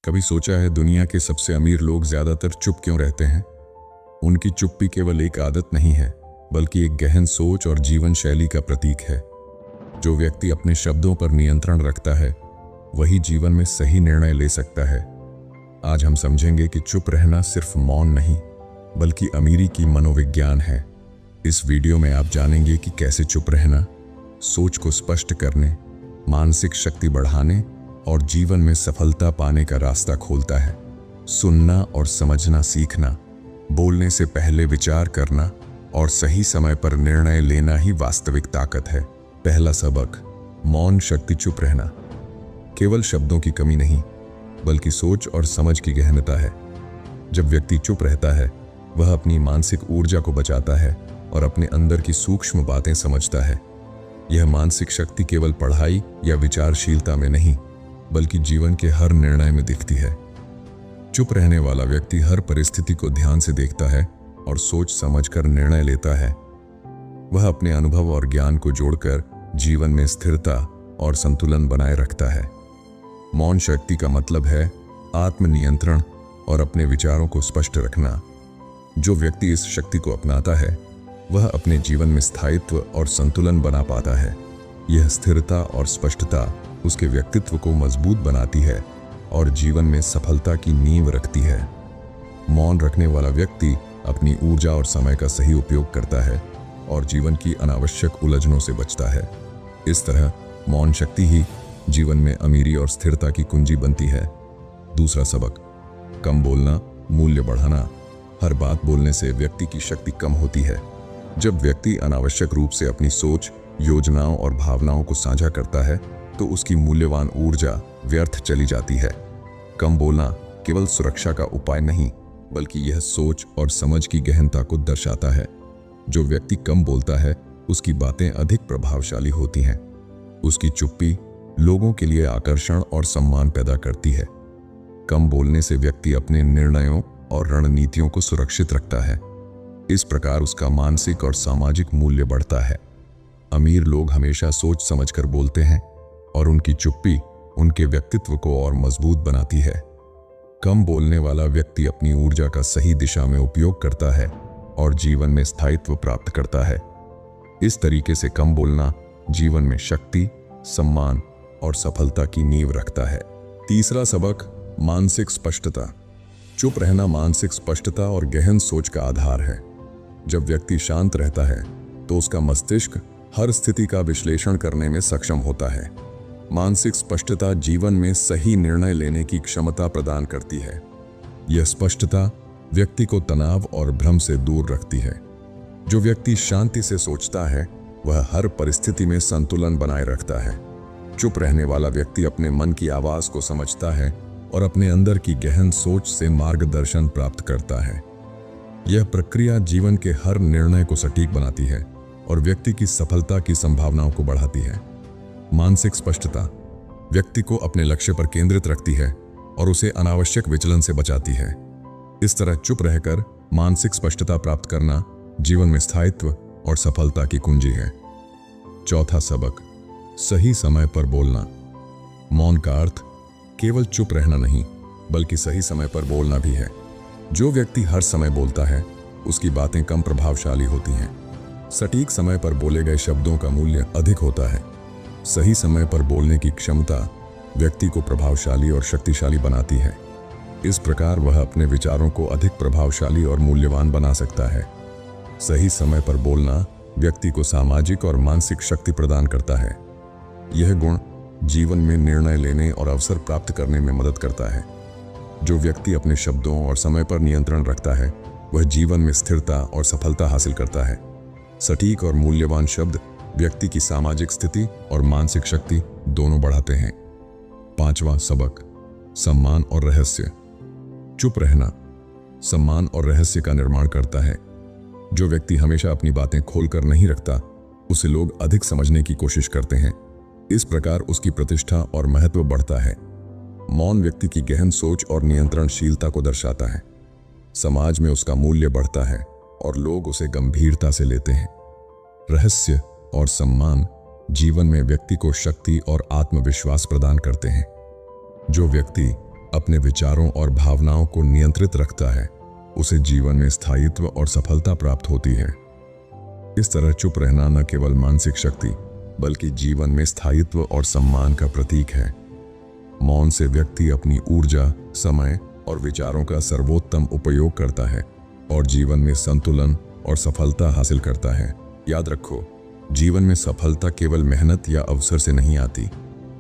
कभी सोचा है दुनिया के सबसे अमीर लोग ज्यादातर चुप क्यों रहते हैं? उनकी चुप्पी केवल एक आदत नहीं है, बल्कि एक गहन सोच और जीवन शैली का प्रतीक है। जो व्यक्ति अपने शब्दों पर नियंत्रण रखता है, वही जीवन में सही निर्णय ले सकता है। आज हम समझेंगे कि चुप रहना सिर्फ मौन नहीं, बल्कि अमीरी की मनोविज्ञान है। इस वीडियो में आप जानेंगे कि कैसे चुप रहना सोच को स्पष्ट करने, मानसिक शक्ति बढ़ाने और जीवन में सफलता पाने का रास्ता खोलता है। सुनना और समझना सीखना, बोलने से पहले विचार करना और सही समय पर निर्णय लेना ही वास्तविक ताकत है। पहला सबक, मौन शक्ति। चुप रहना केवल शब्दों की कमी नहीं, बल्कि सोच और समझ की गहनता है। जब व्यक्ति चुप रहता है, वह अपनी मानसिक ऊर्जा को बचाता है और अपने अंदर की सूक्ष्म बातें समझता है। यह मानसिक शक्ति केवल पढ़ाई या विचारशीलता में नहीं, बल्कि जीवन के हर निर्णय में दिखती है। चुप रहने वाला व्यक्ति हर परिस्थिति को ध्यान से देखता है और सोच समझकर निर्णय लेता है। वह अपने अनुभव और ज्ञान को जोड़कर जीवन में स्थिरता और संतुलन बनाए रखता है। मौन शक्ति का मतलब है आत्मनियंत्रण और अपने विचारों को स्पष्ट रखना। जो व्यक्ति इस शक्ति को अपनाता है, वह अपने जीवन में स्थायित्व और संतुलन बना पाता है। यह स्थिरता और स्पष्टता उसके व्यक्तित्व को मजबूत बनाती है और जीवन में सफलता की नींव रखती है। मौन रखने वाला व्यक्ति अपनी ऊर्जा और समय का सही उपयोग करता है और जीवन की अनावश्यक उलझनों से बचता है। इस तरह मौन शक्ति ही जीवन में अमीरी और स्थिरता की कुंजी बनती है। दूसरा सबक, कम बोलना, मूल्य बढ़ाना। हर बात बोलने से व्यक्ति की शक्ति कम होती है। जब व्यक्ति अनावश्यक रूप से अपनी सोच, योजनाओं और भावनाओं को साझा करता है, तो उसकी मूल्यवान ऊर्जा व्यर्थ चली जाती है। कम बोलना केवल सुरक्षा का उपाय नहीं, बल्कि यह सोच और समझ की गहनता को दर्शाता है। जो व्यक्ति कम बोलता है, उसकी बातें अधिक प्रभावशाली होती हैं। उसकी चुप्पी लोगों के लिए आकर्षण और सम्मान पैदा करती है। कम बोलने से व्यक्ति अपने निर्णयों और रणनीतियों को सुरक्षित रखता है। इस प्रकार उसका मानसिक और सामाजिक मूल्य बढ़ता है। अमीर लोग हमेशा सोच समझकर बोलते हैं और उनकी चुप्पी उनके व्यक्तित्व को और मजबूत बनाती है। कम बोलने वाला व्यक्ति अपनी ऊर्जा का सही दिशा में उपयोग करता है और जीवन में स्थायित्व प्राप्त करता है। इस तरीके से कम बोलना जीवन में शक्ति, सम्मान और सफलता की नींव रखता है। तीसरा सबक, मानसिक स्पष्टता। चुप रहना मानसिक स्पष्टता और गहन सोच का आधार है। जब व्यक्ति शांत रहता है, तो उसका मस्तिष्क हर स्थिति का विश्लेषण करने में सक्षम होता है। मानसिक स्पष्टता जीवन में सही निर्णय लेने की क्षमता प्रदान करती है। यह स्पष्टता व्यक्ति को तनाव और भ्रम से दूर रखती है। जो व्यक्ति शांति से सोचता है, वह हर परिस्थिति में संतुलन बनाए रखता है। चुप रहने वाला व्यक्ति अपने मन की आवाज को समझता है और अपने अंदर की गहन सोच से मार्गदर्शन प्राप्त करता है। यह प्रक्रिया जीवन के हर निर्णय को सटीक बनाती है और व्यक्ति की सफलता की संभावनाओं को बढ़ाती है। मानसिक स्पष्टता व्यक्ति को अपने लक्ष्य पर केंद्रित रखती है और उसे अनावश्यक विचलन से बचाती है। इस तरह चुप रहकर मानसिक स्पष्टता प्राप्त करना जीवन में स्थायित्व और सफलता की कुंजी है। चौथा सबक, सही समय पर बोलना। मौन का अर्थ केवल चुप रहना नहीं, बल्कि सही समय पर बोलना भी है। जो व्यक्ति हर समय बोलता है, उसकी बातें कम प्रभावशाली होती हैं। सटीक समय पर बोले गए शब्दों का मूल्य अधिक होता है। सही समय पर बोलने की क्षमता व्यक्ति को प्रभावशाली और शक्तिशाली बनाती है। इस प्रकार वह अपने विचारों को अधिक प्रभावशाली और मूल्यवान बना सकता है। सही समय पर बोलना व्यक्ति को सामाजिक और मानसिक शक्ति प्रदान करता है। यह गुण जीवन में निर्णय लेने और अवसर प्राप्त करने में मदद करता है। जो व्यक्ति अपने शब्दों और समय पर नियंत्रण रखता है, वह जीवन में स्थिरता और सफलता हासिल करता है। सटीक और मूल्यवान शब्द व्यक्ति की सामाजिक स्थिति और मानसिक शक्ति दोनों बढ़ाते हैं। पांचवा सबक, सम्मान और रहस्य। चुप रहना सम्मान और रहस्य का निर्माण करता है। जो व्यक्ति हमेशा अपनी बातें खोलकर नहीं रखता, उसे लोग अधिक समझने की कोशिश करते हैं। इस प्रकार उसकी प्रतिष्ठा और महत्व बढ़ता है। मौन व्यक्ति की गहन सोच और नियंत्रणशीलता को दर्शाता है। समाज में उसका मूल्य बढ़ता है और लोग उसे गंभीरता से लेते हैं। रहस्य और सम्मान जीवन में व्यक्ति को शक्ति और आत्मविश्वास प्रदान करते हैं। जो व्यक्ति अपने विचारों और भावनाओं को नियंत्रित रखता है, उसे जीवन में स्थायित्व और सफलता प्राप्त होती है। इस तरह चुप रहना न केवल मानसिक शक्ति बल्कि जीवन में स्थायित्व और सम्मान का प्रतीक है। मौन से व्यक्ति अपनी ऊर्जा, समय और विचारों का सर्वोत्तम उपयोग करता है और जीवन में संतुलन और सफलता हासिल करता है। याद रखो, जीवन में सफलता केवल मेहनत या अवसर से नहीं आती,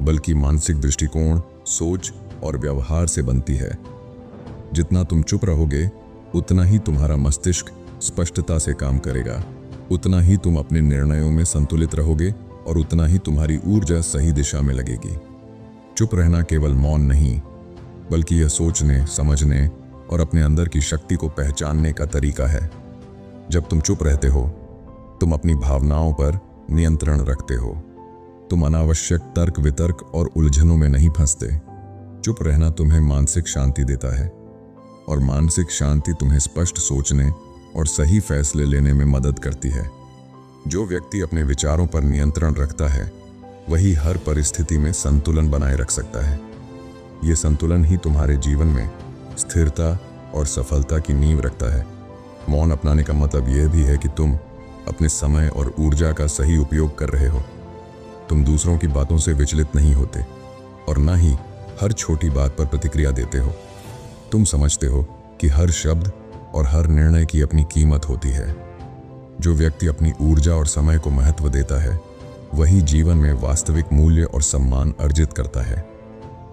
बल्कि मानसिक दृष्टिकोण, सोच और व्यवहार से बनती है। जितना तुम चुप रहोगे, उतना ही तुम्हारा मस्तिष्क स्पष्टता से काम करेगा, उतना ही तुम अपने निर्णयों में संतुलित रहोगे और उतना ही तुम्हारी ऊर्जा सही दिशा में लगेगी। चुप रहना केवल मौन नहीं, बल्कि यह सोचने, समझने और अपने अंदर की शक्ति को पहचानने का तरीका है। जब तुम चुप रहते हो, तुम अपनी भावनाओं पर नियंत्रण रखते हो। तुम अनावश्यक तर्क वितर्क और उलझनों में नहीं फंसते। चुप रहना तुम्हें मानसिक शांति देता है और मानसिक शांति तुम्हें स्पष्ट सोचने और सही फैसले लेने में मदद करती है। जो व्यक्ति अपने विचारों पर नियंत्रण रखता है, वही हर परिस्थिति में संतुलन बनाए रख सकता है। ये संतुलन ही तुम्हारे जीवन में स्थिरता और सफलता की नींव रखता है। मौन अपनाने का मतलब यह भी है कि तुम अपने समय और ऊर्जा का सही उपयोग कर रहे हो। तुम दूसरों की बातों से विचलित नहीं होते और न ही हर छोटी बात पर प्रतिक्रिया देते हो। तुम समझते हो कि हर शब्द और हर निर्णय की अपनी कीमत होती है। जो व्यक्ति अपनी ऊर्जा और समय को महत्व देता है, वही जीवन में वास्तविक मूल्य और सम्मान अर्जित करता है।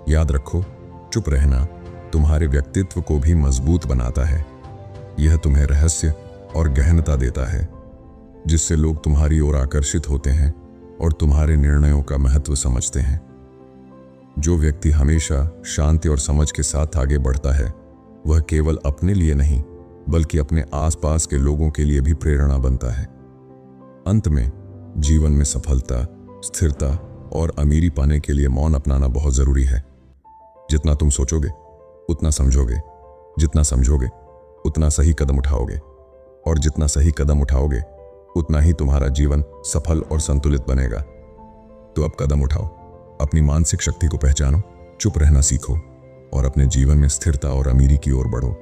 याद रखो, चुप रहना तुम्हारे व्यक्तित्व को भी मजबूत बनाता है। यह तुम्हें रहस्य और गहनता देता है, जिससे लोग तुम्हारी ओर आकर्षित होते हैं और तुम्हारे निर्णयों का महत्व समझते हैं। जो व्यक्ति हमेशा शांति और समझ के साथ आगे बढ़ता है, वह केवल अपने लिए नहीं बल्कि अपने आसपास के लोगों के लिए भी प्रेरणा बनता है। अंत में, जीवन में सफलता, स्थिरता और अमीरी पाने के लिए मौन अपनाना बहुत जरूरी है। जितना तुम सोचोगे उतना समझोगे, जितना समझोगे उतना सही कदम उठाओगे और जितना सही कदम उठाओगे उतना ही तुम्हारा जीवन सफल और संतुलित बनेगा। तो अब कदम उठाओ, अपनी मानसिक शक्ति को पहचानो, चुप रहना सीखो और अपने जीवन में स्थिरता और अमीरी की ओर बढ़ो।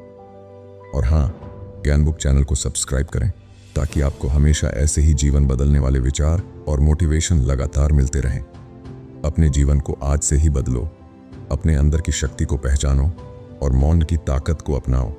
और हाँ, ज्ञान बुक चैनल को सब्सक्राइब करें ताकि आपको हमेशा ऐसे ही जीवन बदलने वाले विचार और मोटिवेशन लगातार मिलते रहें। अपने जीवन को आज से ही बदलो, अपने अंदर की शक्ति को पहचानो और मौन की ताकत को अपनाओ।